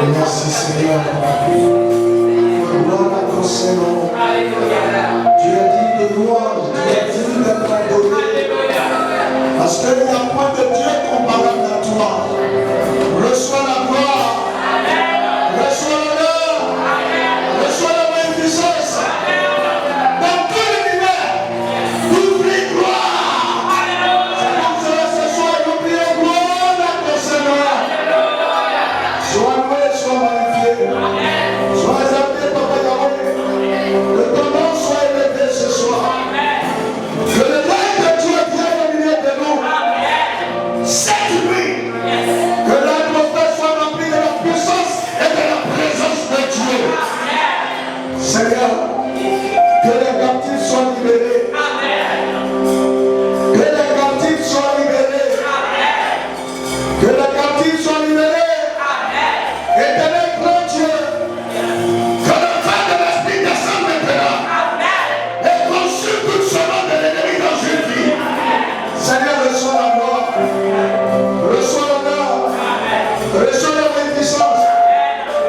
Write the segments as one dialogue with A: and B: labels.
A: Merci Seigneur. Gloire à ton Seigneur. Tu es digne de louange, tu es digne d'être adoré. Parce qu'il n'y a point de Dieu comparable à toi. Reçois la gloire, reçois l'honneur, reçois la magnificence. Dans tout l'univers, oublie gloire. C'est comme cela ce soir, nous prions gloire à ton Seigneur. Sois loué, sois magnifié. Sois exalté, Papa Yahweh. Que ton nom soit élevé ce soir. Que le règne de Dieu vienne au milieu de nous. Cette nuit, que l'atmosphère soit remplie de la puissance et de la présence de Dieu. Seigneur, que les captifs soient libérés. Que les captifs soient libérés. Que les captifs soient libérés. Éternel grand Dieu, que le feu de l'Esprit descende maintenant et consume toute semence de l'ennemi dans une vie. Seigneur, reçois la gloire, reçois l'honneur, reçois la magnificence.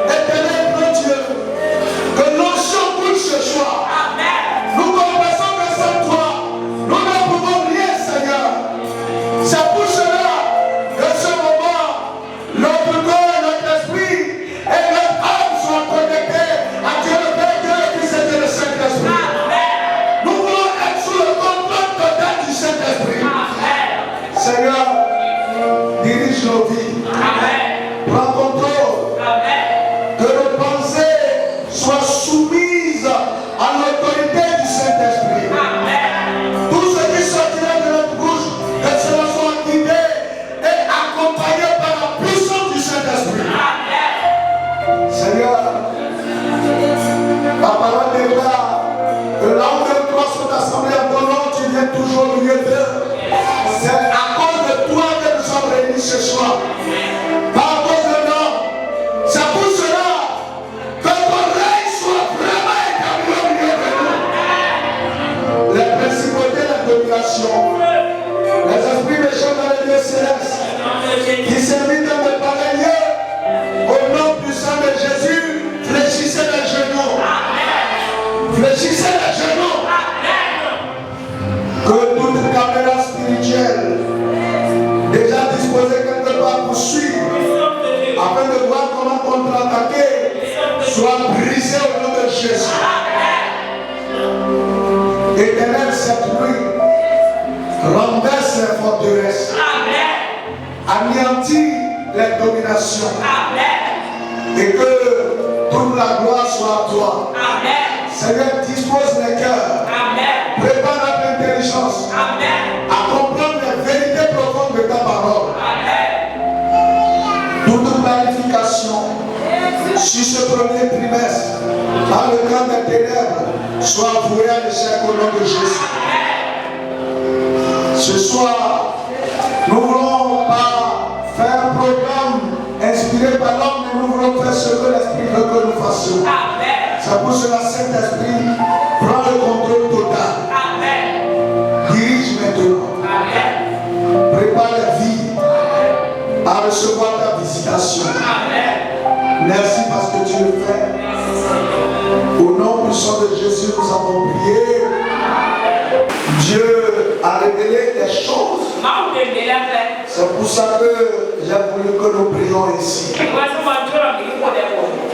A: Éternel grand Dieu, que l'onction coule ce soir. Nous confessons que sans toi, nous ne pouvons rien, Seigneur. C'est pour cela que ce moment, notre corps, notre esprit et notre âme sont connectés à Dieu le Père, Dieu le Fils et le Saint-Esprit. Nous voulons être sous le contrôle total du Saint-Esprit. Seigneur, dirige nos vies. Prends contrôle. Que nos pensées soient soumises à l'autorité du Saint-Esprit. Tout ce qui sortira de notre bouche, que cela soit guidé et accompagné par la puissance du Saint-Esprit. Seigneur, la parole déclare que là où les trois sont assemblés en ton nom, tu viens toujours au milieu d'eux. C'est à cause de toi que nous sommes réunis ce soir. Pas à cause de nous. C'est pour cela que ton règne soit vraiment établi au milieu de nous. Les principautés, la domination, les esprits méchants dans les lieux célestes, qui s'invitent dans de pareils lieux, au nom puissant de Jésus, fléchissez les genoux. Fléchissez les genoux. Que toute caméra spirituelle, déjà disposée quelque part pour suivre, afin de voir comment contre-attaquer, soit brisée au nom de Jésus. Éternel, cette nuit, renverse les forteresses, anéantit les dominations, et que toute la gloire soit à toi. Seigneur, dispose les cœurs, prépare notre intelligence à comprendre les vérités profondes de ta parole. Toute planification sur ce premier trimestre, par le camp des ténèbres, soit vouée à l'échec au nom de Jésus. Ce soir, nous ne voulons pas faire un programme inspiré par l'homme, mais nous voulons faire ce que l'Esprit veut que nous fassions. C'est pour cela, Saint-Esprit, prends le contrôle total. Dirige maintenant. Prépare la vie à recevoir ta visitation. Merci parce que tu le fais. Au nom puissant de Jésus, nous avons prié. Dieu a révélé des choses. C'est pour ça que j'ai voulu que nous prions ici.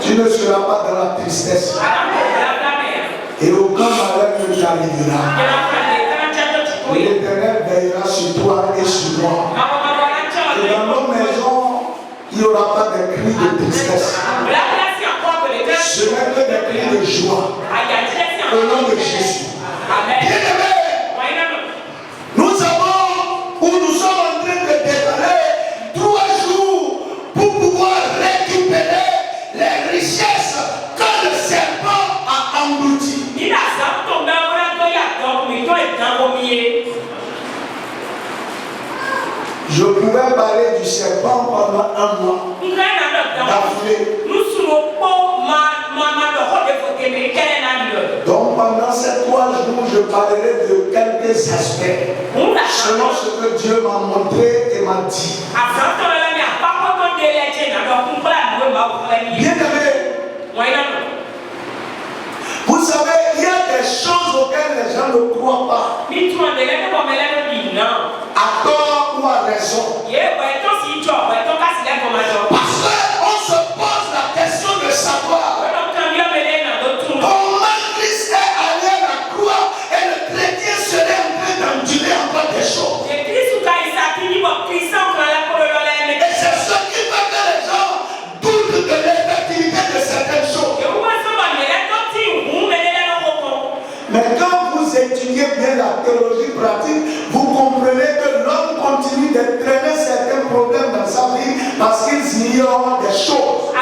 A: Tu ne seras pas dans la tristesse. Et aucun malheur ne t'arrivera. L'Éternel veillera sur toi et sur moi. Et dans nos maisons, il n'y aura pas de cris de tristesse. Ce n'est que des cris de joie. Au nom de Jésus. Bien-aimés, nous savons où nous sommes en train de dévaler 3 jours pour pouvoir récupérer les richesses que le serpent a englouties. Je pouvais parler du serpent pendant un mois d'affilée. Donc pendant ces 3 jours, je parlerai de quelques aspects selon ce que Dieu m'a montré et m'a dit. Bien-aimé, vous savez, il y a des choses auxquelles les gens ne croient pas. À tort ou à raison. Parce qu'on se pose la question de savoir comment Christ est allé à la croix et le chrétien serait en train d'endurer encore des choses. Et c'est ce qui fait que les gens doutent de l'effectivité de certaines choses. Mais quand vous étudiez bien la théologie pratique, vous comprenez que l'homme continue de traîner certains problèmes dans sa vie parce qu'ils ignorent des choses.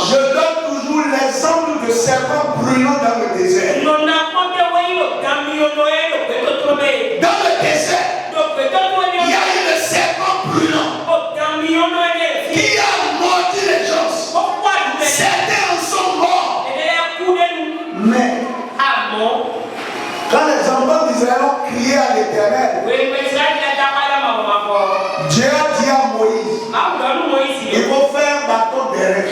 A: Je donne toujours l'exemple de serpents brûlants dans le désert. Dans le désert, il y a eu le serpent brûlant qui a mordu les gens. Certains en sont morts. Mais quand les enfants d'Israël ont crié à l'Éternel, Dieu a dit à Moïse, il faut faire un bâton d'airain.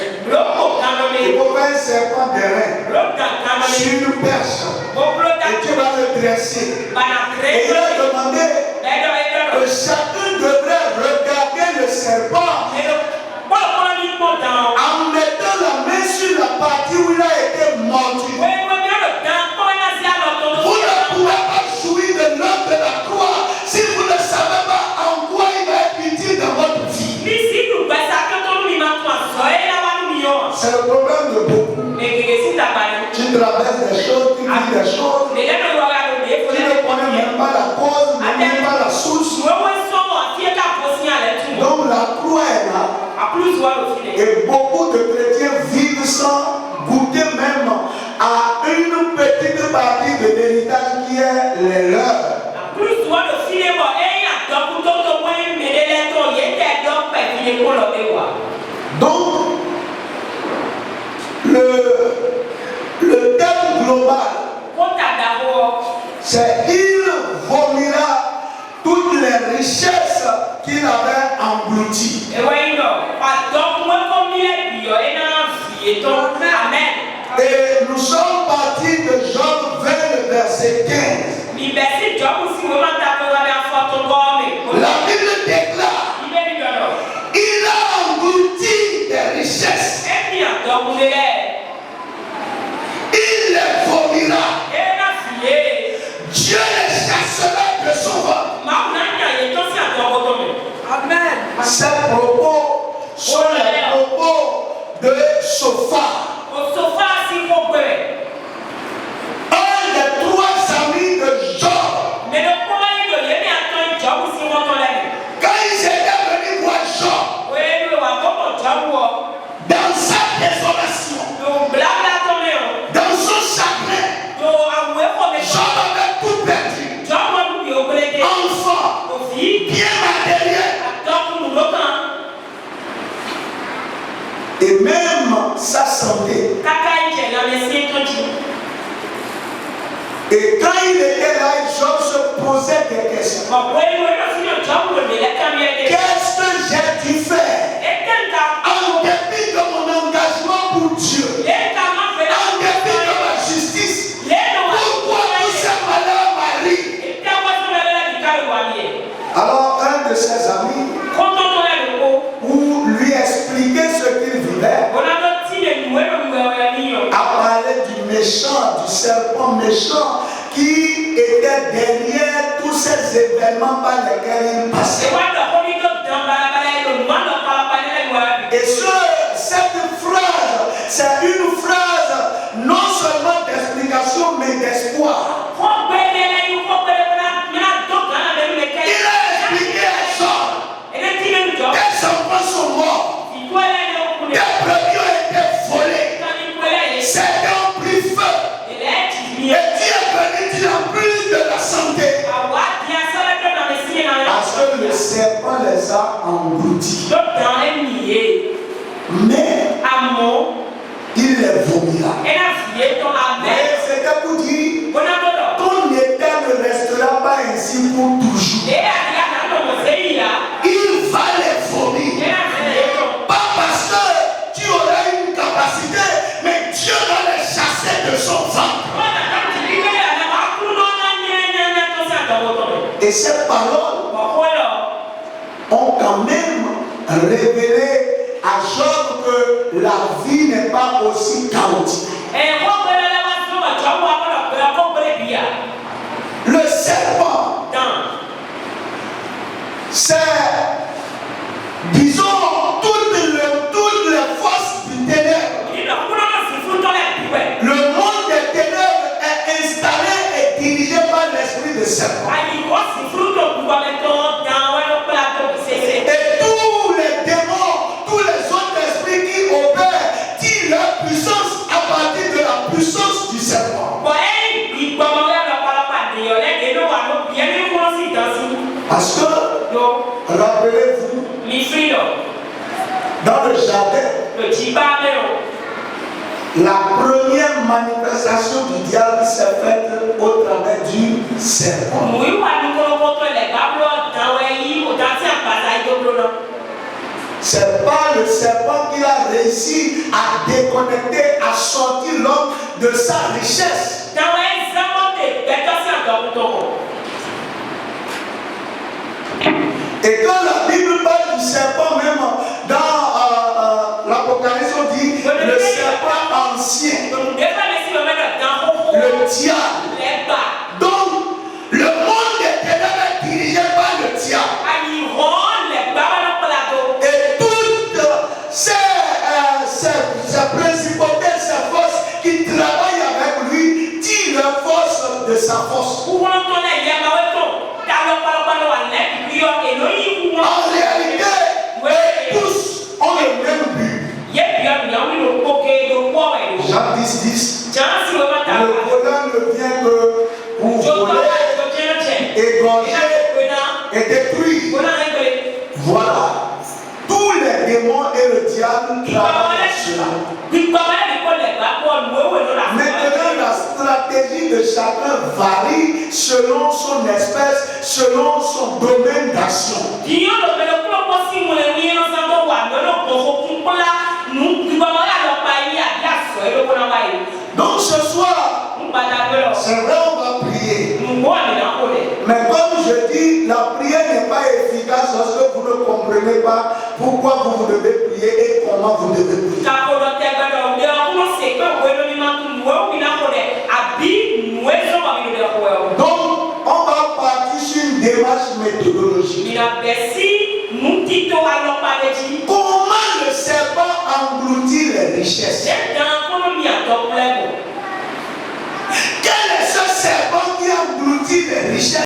A: Il faut faire un serpent d'airain sur une perche. Et tu vas le dresser. Et il a demandé que chacun devrait regarder le serpent en mettant la main sur la partie où il a été mordu. Vous ne pouvez pas jouir de l'œuvre de la croix si vous ne savez pas en quoi il va être utile dans votre vie. C'est le problème de beaucoup. Tu traverses des choses, tu vis des choses, tu ne connais même pas la cause, même pas la source. Donc la croix est là. Et beaucoup de chrétiens vivent sans goûter même à une petite partie de l'héritage qui est les leurs. Donc, le thème global, c'est il vomira toutes les richesses qu'il avait englouties. Et nous sommes partis de Job 20, verset 15. La Bible déclare, il a englouti des richesses. Il les vomira. Dieu les chassera de son ventre. Amen. Ces propos sont les propos de Sophar. Un des trois amis de Job. Quand ils étaient venus voir Job, dans sa désolation, dans son chagrin, Job avait tout perdu. Enfant, bien matériel. Et même sa santé. Et quand il était là, Job se posait des questions. Qu'est-ce que j'ai dû faire en dépit de mon engagement pour Dieu, en dépit de ma justice? Pourquoi tout ces malheurs m'arrivent? Alors un de ses amis, pour lui expliquer ce qu'il vivait, a parlé du méchant, du serpent méchant qui était derrière tous ces événements par lesquels il passait. Et cette phrase, c'est une phrase non seulement d'explication mais d'espoir. Il a expliqué à Job, tes enfants sont morts, tes brebis ont été volés, certains ont pris feu, et tu es venu, tu n'as plus de la santé. Parce que le serpent les a engloutis. Mais il les vomira. Et c'était pour dire ton état ne restera pas ainsi pour toujours. Et ces paroles ont quand même révélé à Job que la vie n'est pas aussi chaotique. Le serpent, c'est, disons, toutes les forces du ténèbre. Le monde des ténèbres est installé et dirigé par l'esprit de serpent. Et tous les démons, tous les autres esprits qui opèrent tirent leur puissance à partir de la puissance du serpent. Parce que, rappelez-vous, dans le jardin, la première manifestation du diable s'est faite au travers du serpent. C'est pas le serpent qui a réussi à déconnecter, à sortir l'homme de sa richesse. Et quand la Bible parle du serpent, même dans l'Apocalypse, on dit le serpent ancien, le diable. Donc, le monde des ténèbres est dirigé par le diable. Et toutes ces principautés, ces forces qui travaillent avec lui, tirent leur force de sa force. En réalité, tous ont le même but. Jean 10, 10. Le voleur ne vient que pour voler, égorger et détruire. Voilà. Tous les démons et le diable travaillent sur cela. Maintenant, la stratégie de chacun varie selon son espèce, selon son domaine d'action. Donc ce soir, c'est vrai, on va prier. Mais comme je dis, la prière n'est pas efficace lorsque vous ne comprenez pas pourquoi vous devez prier et comment vous devez prier. Donc, on va partir sur une démarche méthodologique. Comment le serpent engloutit les richesses? Quel est ce serpent qui engloutit les richesses?